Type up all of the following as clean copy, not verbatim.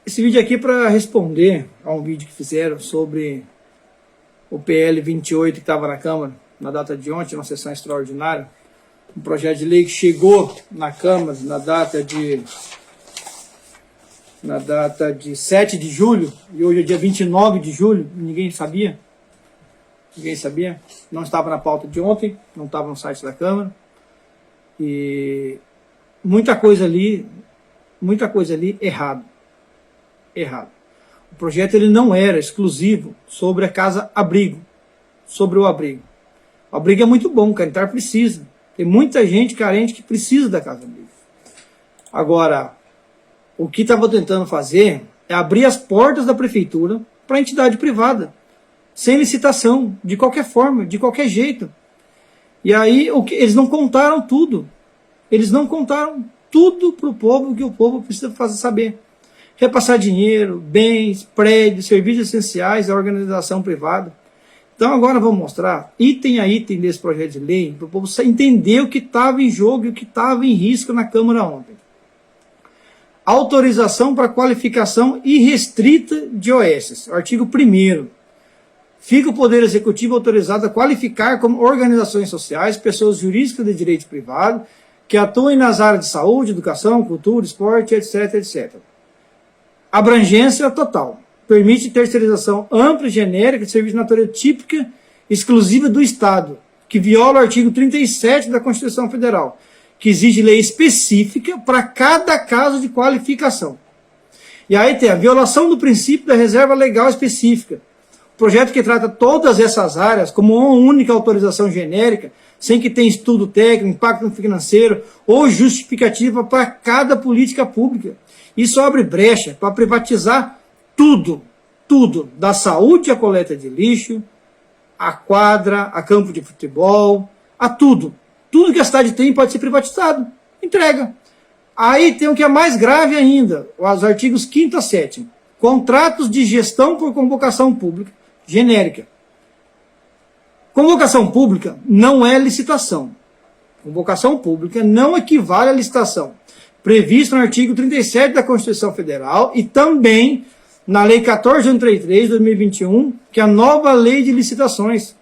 Esse vídeo aqui é para responder a um vídeo que fizeram sobre o PL 28 que estava na Câmara na data de ontem, uma sessão extraordinária. Um projeto de lei que chegou na Câmara na data de 7 de julho, e hoje é dia 29 de julho, ninguém sabia. Ninguém sabia, não estava na pauta de ontem, não estava no site da Câmara. E muita coisa ali errado. O projeto ele não era exclusivo sobre a casa-abrigo, sobre o abrigo. O abrigo é muito bom, o Canitar precisa. Tem muita gente carente que precisa da casa-abrigo. Agora, o que estava tentando fazer é abrir as portas da prefeitura para a entidade privada, sem licitação, de qualquer forma, de qualquer jeito. E aí eles não contaram tudo. Eles não contaram tudo para o povo que o povo precisa fazer saber. Repassar dinheiro, bens, prédios, serviços essenciais à organização privada. Então agora vamos mostrar item a item desse projeto de lei para o povo entender o que estava em jogo e o que estava em risco na Câmara ontem. Autorização para qualificação irrestrita de OS. Artigo 1º. Fica o Poder Executivo autorizado a qualificar como organizações sociais pessoas jurídicas de direito privado que atuem nas áreas de saúde, educação, cultura, esporte, etc, etc. Abrangência total. Permite terceirização ampla e genérica de serviço de natureza típica exclusiva do Estado, que viola o artigo 37 da Constituição Federal, que exige lei específica para cada caso de qualificação. E aí tem a violação do princípio da reserva legal específica. Projeto que trata todas essas áreas como uma única autorização genérica, sem que tenha estudo técnico, impacto financeiro ou justificativa para cada política pública. Isso abre brecha para privatizar tudo, da saúde à coleta de lixo, a quadra, a campo de futebol, a tudo. Tudo que a cidade tem pode ser privatizado. Entrega. Aí tem o que é mais grave ainda, os artigos 5º a 7º. Contratos de gestão por convocação pública genérica. Convocação pública não é licitação. Convocação pública não equivale à licitação. Previsto no artigo 37 da Constituição Federal e também na Lei 14.133 de 2021, que é a nova lei de licitações.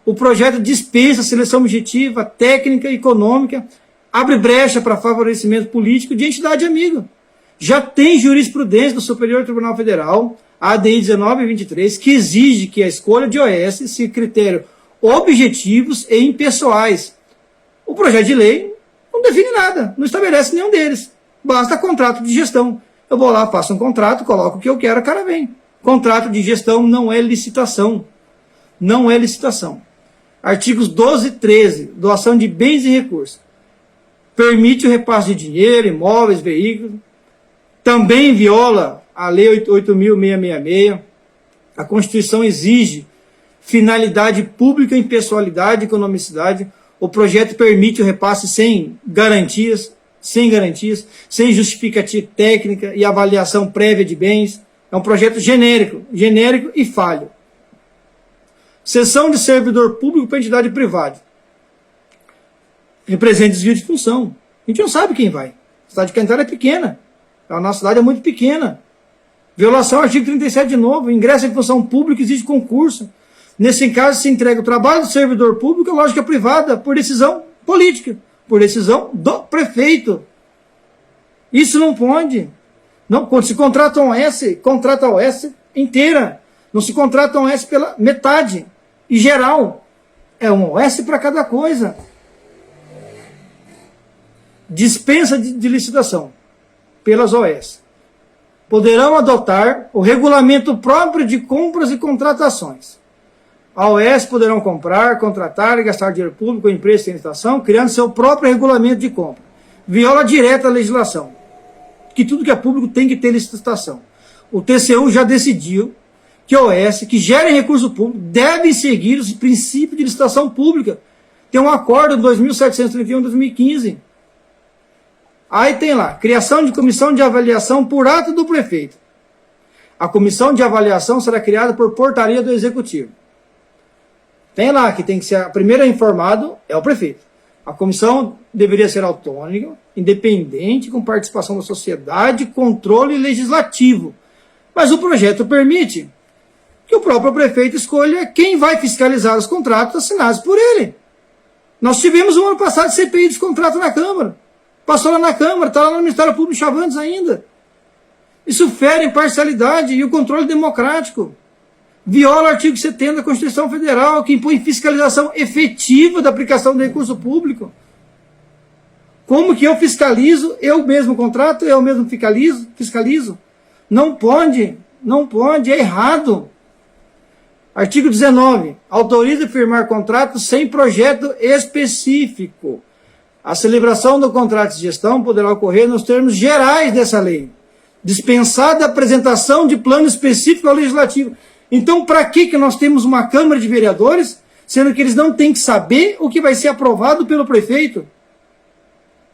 O projeto dispensa a seleção objetiva, técnica e econômica, abre brecha para favorecimento político de entidade amiga. Já tem jurisprudência do Superior Tribunal Federal, a ADI 1923, que exige que a escolha de OS se critério objetivos e impessoais. O projeto de lei não define nada, não estabelece nenhum deles. Basta contrato de gestão. Eu vou lá, faço um contrato, coloco o que eu quero, o cara vem. Contrato de gestão não é licitação. Não é licitação. Artigos 12 e 13, doação de bens e recursos. Permite o repasse de dinheiro, imóveis, veículos. Também viola a Lei 8.666. A Constituição exige finalidade pública, impessoalidade, economicidade. O projeto permite o repasse sem garantias, sem justificativa técnica e avaliação prévia de bens. É um projeto genérico e falho. Cessão de servidor público para entidade privada. Representa desvio de função. A gente não sabe quem vai. A cidade de Canitar é pequena. A nossa cidade é muito pequena. Violação ao artigo 37 de novo. Ingresso em função pública exige concurso. Nesse caso, se entrega o trabalho do servidor público à lógica privada por decisão política, por decisão do prefeito. Isso não pode. Não, quando se contrata um OS, contrata a OS inteira. Não se contrata um OS pela metade. E geral. É um OS para cada coisa. Dispensa de licitação pelas OS. Poderão adotar o regulamento próprio de compras e contratações. A OS poderão comprar, contratar e gastar dinheiro público com empresas sem licitação, criando seu próprio regulamento de compra. Viola direta a legislação, que tudo que é público tem que ter licitação. O TCU já decidiu que OS, que gerem recurso público, devem seguir os princípios de licitação pública. Tem um acordo de 2731 de 2015. Aí tem lá, criação de comissão de avaliação por ato do prefeito. A comissão de avaliação será criada por portaria do Executivo. Tem lá que tem que ser, primeiro informado é o prefeito. A comissão deveria ser autônoma independente, com participação da sociedade, controle legislativo. Mas o projeto permite que o próprio prefeito escolha quem vai fiscalizar os contratos assinados por ele. Nós tivemos no ano passado CPI dos contratos na Câmara. Passou lá na Câmara, está lá no Ministério Público Chavantes ainda. Isso fere a imparcialidade e o controle democrático. Viola o artigo 70 da Constituição Federal, que impõe fiscalização efetiva da aplicação do recurso público. Como que eu fiscalizo? Eu mesmo contrato, eu mesmo fiscalizo? Não pode, é errado. Artigo 19. Autoriza firmar contrato sem projeto específico. A celebração do contrato de gestão poderá ocorrer nos termos gerais dessa lei, dispensada a apresentação de plano específico ao legislativo. Então, para que nós temos uma Câmara de Vereadores, sendo que eles não têm que saber o que vai ser aprovado pelo prefeito?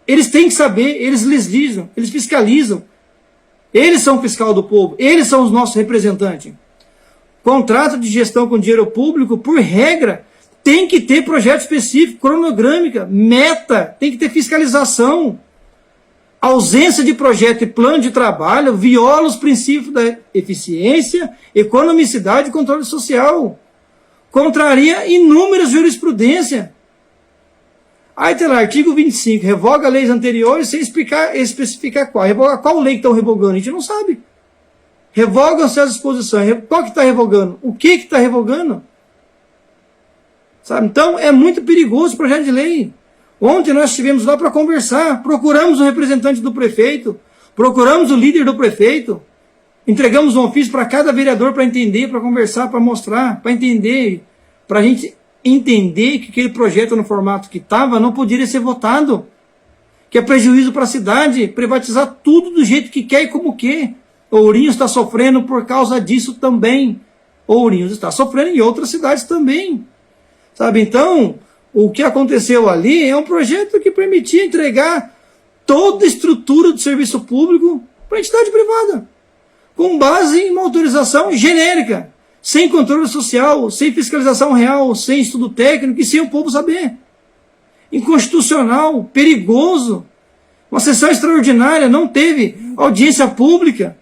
Eles têm que saber, eles legislam, eles fiscalizam. Eles são o fiscal do povo, eles são os nossos representantes. Contrato de gestão com dinheiro público, por regra, tem que ter projeto específico, cronogrâmica, meta, tem que ter fiscalização. A ausência de projeto e plano de trabalho viola os princípios da eficiência, economicidade e controle social. Contraria inúmeras jurisprudências. Aí tem lá, artigo 25, revoga leis anteriores sem especificar qual. Revoga qual lei que estão revogando? A gente não sabe. Revogam-se as disposições. Qual que está revogando? O que está revogando? Sabe? Então, é muito perigoso o projeto de lei. Ontem nós estivemos lá para conversar, procuramos o representante do prefeito, procuramos o líder do prefeito, entregamos um ofício para cada vereador para entender, para conversar, para mostrar, para entender, para a gente entender que aquele projeto no formato que estava não poderia ser votado, que é prejuízo para a cidade, privatizar tudo do jeito que quer e como quer. Ourinhos está sofrendo por causa disso também. Ourinhos está sofrendo em outras cidades também. Sabe, então, o que aconteceu ali é um projeto que permitia entregar toda a estrutura do serviço público para a entidade privada, com base em uma autorização genérica, sem controle social, sem fiscalização real, sem estudo técnico e sem o povo saber. Inconstitucional, perigoso. Uma sessão extraordinária, não teve audiência pública.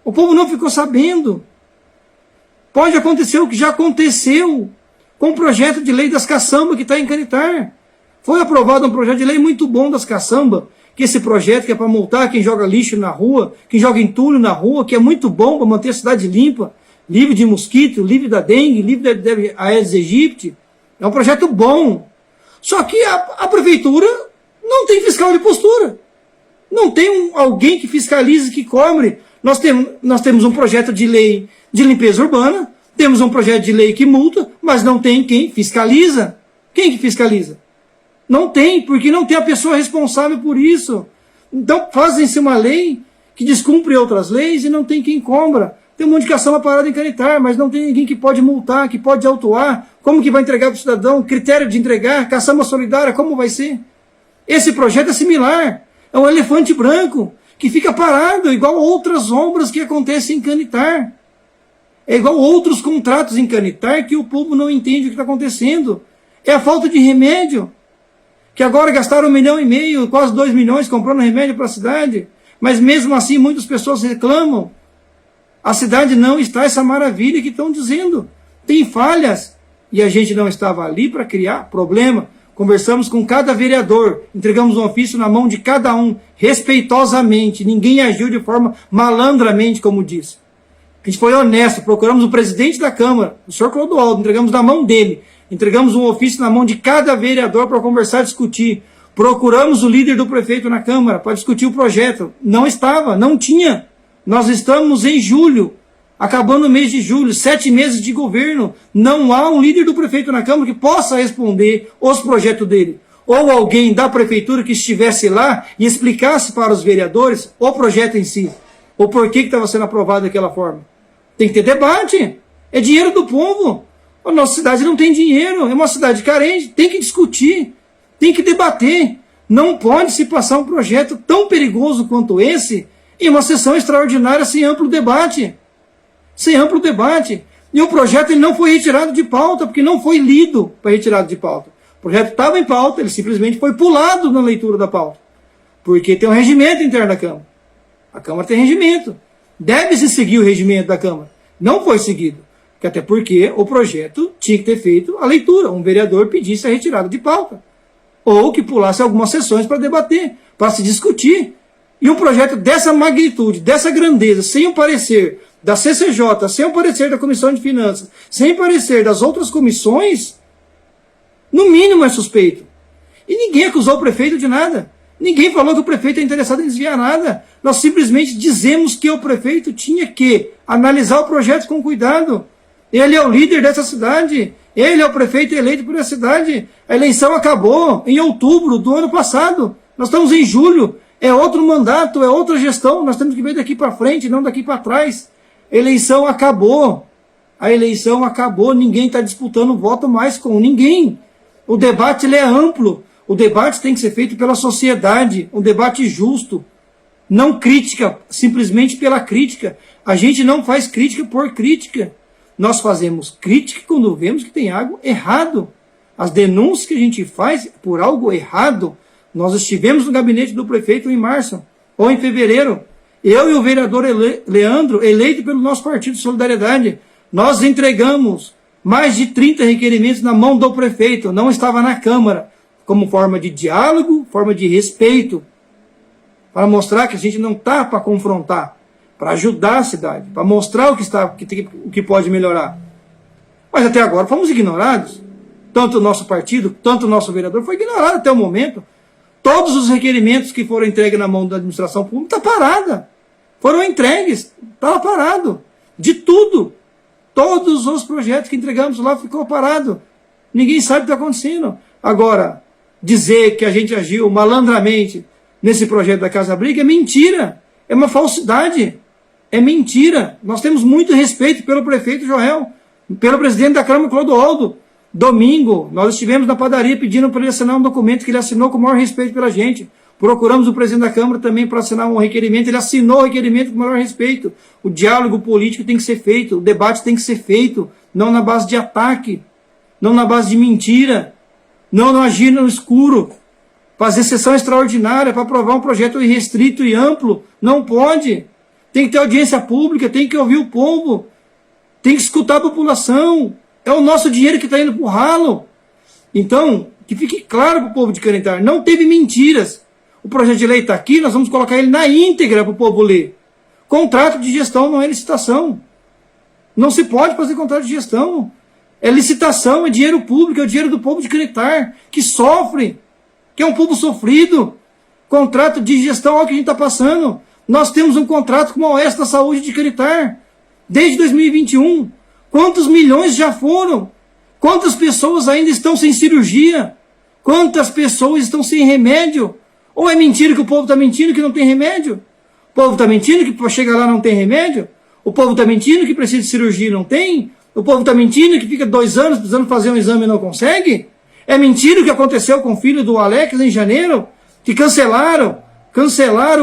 O povo não ficou sabendo. Pode acontecer o que já aconteceu com o projeto de lei das caçambas que está em Canitar. Foi aprovado um projeto de lei muito bom das caçambas, que esse projeto que é para multar quem joga lixo na rua, quem joga entulho na rua, que é muito bom para manter a cidade limpa, livre de mosquito, livre da dengue, livre da Aedes aegypti. É um projeto bom. Só que a prefeitura não tem fiscal de postura. Não tem alguém que fiscalize, que cobre. Nós temos um projeto de lei de limpeza urbana, temos um projeto de lei que multa, mas não tem quem fiscaliza. Quem que fiscaliza? Não tem, porque não tem a pessoa responsável por isso. Então fazem-se uma lei que descumpre outras leis e não tem quem cobra. Tem uma indicação parada em Canitar, mas não tem ninguém que pode multar, que pode autuar. Como que vai entregar para o cidadão? Critério de entregar, caçamba solidária, como vai ser? Esse projeto é similar. É um elefante branco que fica parado, igual outras obras que acontecem em Canitar. É igual outros contratos em Canitar que o povo não entende o que está acontecendo. É a falta de remédio. Que agora gastaram 1,5 milhão, quase 2 milhões comprando remédio para a cidade. Mas mesmo assim muitas pessoas reclamam. A cidade não está essa maravilha que estão dizendo. Tem falhas. E a gente não estava ali para criar problema. Conversamos com cada vereador, entregamos um ofício na mão de cada um, respeitosamente. Ninguém agiu de forma malandramente, como disse. A gente foi honesto, procuramos o presidente da Câmara, o senhor Clodoaldo, entregamos na mão dele. Entregamos um ofício na mão de cada vereador para conversar e discutir. Procuramos o líder do prefeito na Câmara para discutir o projeto. Não estava, não tinha. Nós estamos em julho, acabando o mês de julho, 7 meses de governo. Não há um líder do prefeito na Câmara que possa responder os projetos dele. Ou alguém da prefeitura que estivesse lá e explicasse para os vereadores o projeto em si. O porquê que estava sendo aprovado daquela forma. Tem que ter debate. É dinheiro do povo. A nossa cidade não tem dinheiro. É uma cidade carente. Tem que discutir. Tem que debater. Não pode se passar um projeto tão perigoso quanto esse em uma sessão extraordinária sem amplo debate. Sem amplo debate. E o projeto ele não foi retirado de pauta, porque não foi lido para retirado de pauta. O projeto estava em pauta, ele simplesmente foi pulado na leitura da pauta. Porque tem um regimento interno da Câmara. A Câmara tem regimento. Deve-se seguir o regimento da Câmara. Não foi seguido. Até porque o projeto tinha que ter feito a leitura. Um vereador pedisse a retirada de pauta. Ou que pulasse algumas sessões para debater, para se discutir. E um projeto dessa magnitude, dessa grandeza, sem o parecer da CCJ, sem o parecer da Comissão de Finanças, sem o parecer das outras comissões, no mínimo é suspeito. E ninguém acusou o prefeito de nada. Ninguém falou que o prefeito é interessado em desviar nada. Nós simplesmente dizemos que o prefeito tinha que analisar o projeto com cuidado. Ele é o líder dessa cidade. Ele é o prefeito eleito por essa cidade. A eleição acabou em outubro do ano passado. Nós estamos em julho. É outro mandato, é outra gestão. Nós temos que ver daqui para frente, não daqui para trás. A eleição acabou. A eleição acabou. Ninguém está disputando voto mais com ninguém. O debate ele é amplo. O debate tem que ser feito pela sociedade. Um debate justo. Não crítica, simplesmente pela crítica. A gente não faz crítica por crítica. Nós fazemos crítica quando vemos que tem algo errado. As denúncias que a gente faz por algo errado. Nós estivemos no gabinete do prefeito em março, ou em fevereiro. Eu e o vereador Leandro, eleito pelo nosso Partido Solidariedade, nós entregamos mais de 30 requerimentos na mão do prefeito. Não estava na Câmara, como forma de diálogo, forma de respeito, para mostrar que a gente não está para confrontar, para ajudar a cidade, para mostrar o que pode melhorar. Mas até agora fomos ignorados. Tanto o nosso partido, tanto o nosso vereador foi ignorado até o momento. Todos os requerimentos que foram entregues na mão da administração pública está parada. Foram entregues, estava parado. De tudo. Todos os projetos que entregamos lá ficou parado. Ninguém sabe o que está acontecendo. Agora, dizer que a gente agiu malandramente nesse projeto da Casa Abrigo é mentira. É uma falsidade. É mentira. Nós temos muito respeito pelo prefeito Joel, pelo presidente da Câmara, Clodoaldo. Domingo, nós estivemos na padaria pedindo para ele assinar um documento que ele assinou com o maior respeito pela gente. Procuramos o presidente da Câmara também para assinar um requerimento. Ele assinou o requerimento com o maior respeito. O diálogo político tem que ser feito, o debate tem que ser feito, não na base de ataque, não na base de mentira, não agir no escuro. Fazer sessão extraordinária para aprovar um projeto irrestrito e amplo, não pode. Tem que ter audiência pública, tem que ouvir o povo, tem que escutar a população. É o nosso dinheiro que está indo para o ralo. Então, que fique claro para o povo de Carentar, não teve mentiras. O projeto de lei está aqui, nós vamos colocar ele na íntegra para o povo ler. Contrato de gestão não é licitação. Não se pode fazer contrato de gestão. É licitação, é dinheiro público, é o dinheiro do povo de Carentar, que sofre, que é um povo sofrido. Contrato de gestão, olha o que a gente está passando. Nós temos um contrato com a OAS da Saúde de Carentar, desde 2021. Quantos milhões já foram? Quantas pessoas ainda estão sem cirurgia? Quantas pessoas estão sem remédio? Ou é mentira que o povo está mentindo que não tem remédio? O povo está mentindo que para chegar lá não tem remédio? O povo está mentindo que precisa de cirurgia e não tem? O povo está mentindo que fica 2 anos precisando fazer um exame e não consegue? É mentira o que aconteceu com o filho do Alex em janeiro? Que cancelaram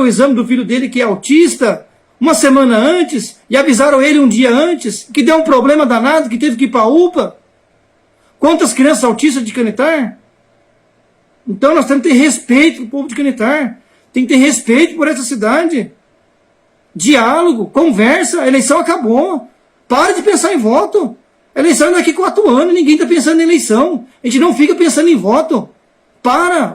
o exame do filho dele que é autista uma semana antes, e avisaram ele um dia antes, que deu um problema danado, que teve que ir para a UPA. Quantas crianças autistas de Carentar? Então nós temos que ter respeito para o povo de Carentar. Tem que ter respeito por essa cidade. Diálogo, conversa, a eleição acabou. Para de pensar em voto. A eleição é daqui 4 anos, ninguém está pensando em eleição. A gente não fica pensando em voto.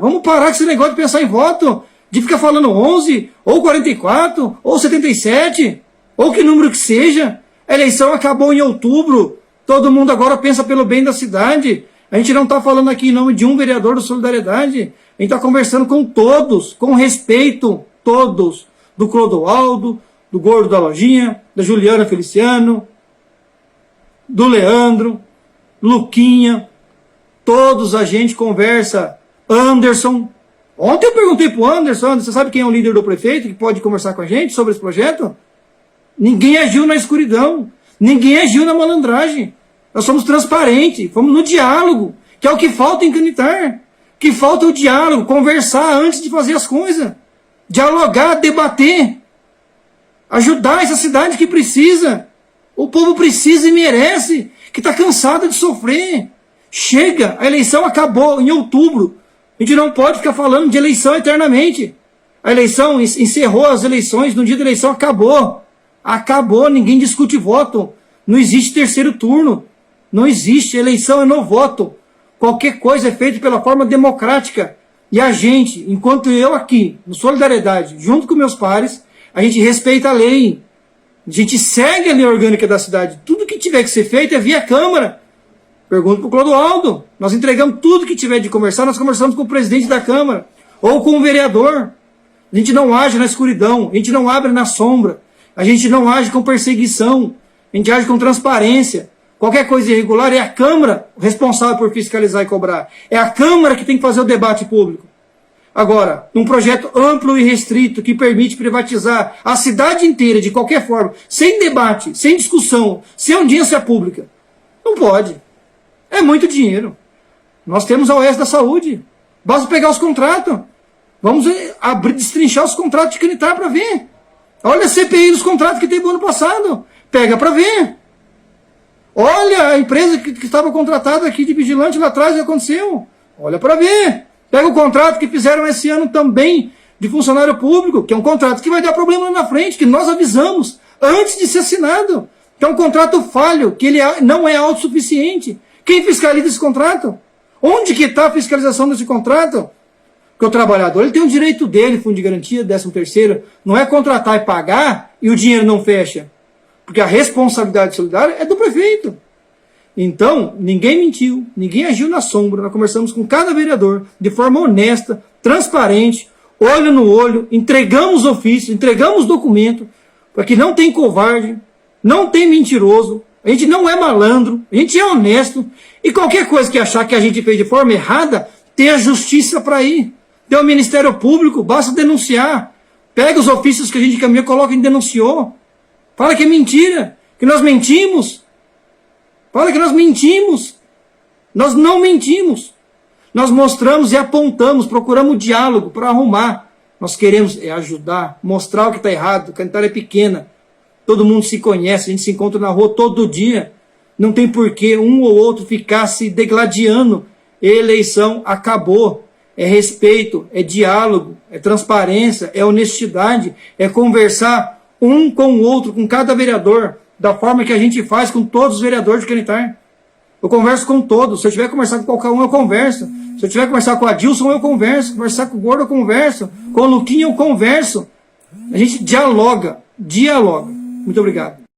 Vamos parar com esse negócio de pensar em voto. De ficar falando 11, ou 44, ou 77, ou que número que seja. A eleição acabou em outubro. Todo mundo agora pensa pelo bem da cidade. A gente não está falando aqui em nome de um vereador do Solidariedade. A gente está conversando com todos, com respeito, todos. Do Clodoaldo, do Gordo da Lojinha, da Juliana Feliciano, do Leandro, Luquinha. Todos a gente conversa. Anderson. Ontem eu perguntei para o Anderson, você sabe quem é o líder do prefeito que pode conversar com a gente sobre esse projeto? Ninguém agiu na escuridão. Ninguém agiu na malandragem. Nós somos transparentes, fomos no diálogo, que é o que falta em Carentar. Que falta o diálogo, conversar antes de fazer as coisas. Dialogar, debater. Ajudar essa cidade que precisa. O povo precisa e merece, que está cansado de sofrer. Chega, a eleição acabou em outubro. A gente não pode ficar falando de eleição eternamente. A eleição, encerrou as eleições, no dia da eleição acabou. Acabou, ninguém discute voto. Não existe terceiro turno. Não existe, eleição é no voto. Qualquer coisa é feita pela forma democrática. E a gente, enquanto eu aqui, no Solidariedade, junto com meus pares, a gente respeita a lei. A gente segue a lei orgânica da cidade. Tudo que tiver que ser feito é via Câmara. Pergunto para o Clodoaldo. Nós entregamos tudo que tiver de conversar, nós conversamos com o presidente da Câmara. Ou com o vereador. A gente não age na escuridão. A gente não abre na sombra. A gente não age com perseguição. A gente age com transparência. Qualquer coisa irregular é a Câmara responsável por fiscalizar e cobrar. É a Câmara que tem que fazer o debate público. Agora, um projeto amplo e restrito que permite privatizar a cidade inteira de qualquer forma, sem debate, sem discussão, sem audiência pública, não pode. É muito dinheiro. Nós temos a OS da Saúde. Basta pegar os contratos. Vamos abrir, destrinchar os contratos de Canitar para ver. Olha a CPI dos contratos que teve no ano passado. Pega para ver. Olha a empresa que estava contratada aqui de vigilante lá atrás, o que aconteceu. Olha para ver. Pega o contrato que fizeram esse ano também de funcionário público, que é um contrato que vai dar problema lá na frente, que nós avisamos antes de ser assinado. Que é um contrato falho, que ele não é autossuficiente. Quem fiscaliza esse contrato? Onde que está a fiscalização desse contrato? Porque o trabalhador ele tem o direito dele, fundo de garantia, 13º, não é contratar e pagar e o dinheiro não fecha. Porque a responsabilidade solidária é do prefeito. Então, ninguém mentiu, ninguém agiu na sombra. Nós conversamos com cada vereador de forma honesta, transparente, olho no olho, entregamos ofício, entregamos documento, para que não tem covarde, não tem mentiroso, a gente não é malandro, a gente é honesto, e qualquer coisa que achar que a gente fez de forma errada, tem a justiça para ir. Tem o Ministério Público, basta denunciar. Pega os ofícios que a gente encaminhou, coloca em denunciou. Fala que é mentira, que nós mentimos. Fala que nós mentimos. Nós não mentimos. Nós mostramos e apontamos, procuramos diálogo para arrumar. Nós queremos ajudar, mostrar o que está errado. O Canitar é pequena. Todo mundo se conhece, a gente se encontra na rua todo dia. Não tem porquê um ou outro ficar se degladiando. Eleição acabou. É respeito, é diálogo, é transparência, é honestidade, é conversar um com o outro, com cada vereador, da forma que a gente faz com todos os vereadores de Canitar. Eu converso com todos. Se eu tiver que conversar com qualquer um, eu converso. Se eu tiver que conversar com a Dilson, eu converso. Conversar com o Gordo, eu converso. Com o Luquinha, eu converso. A gente dialoga. Dialoga. Muito obrigado.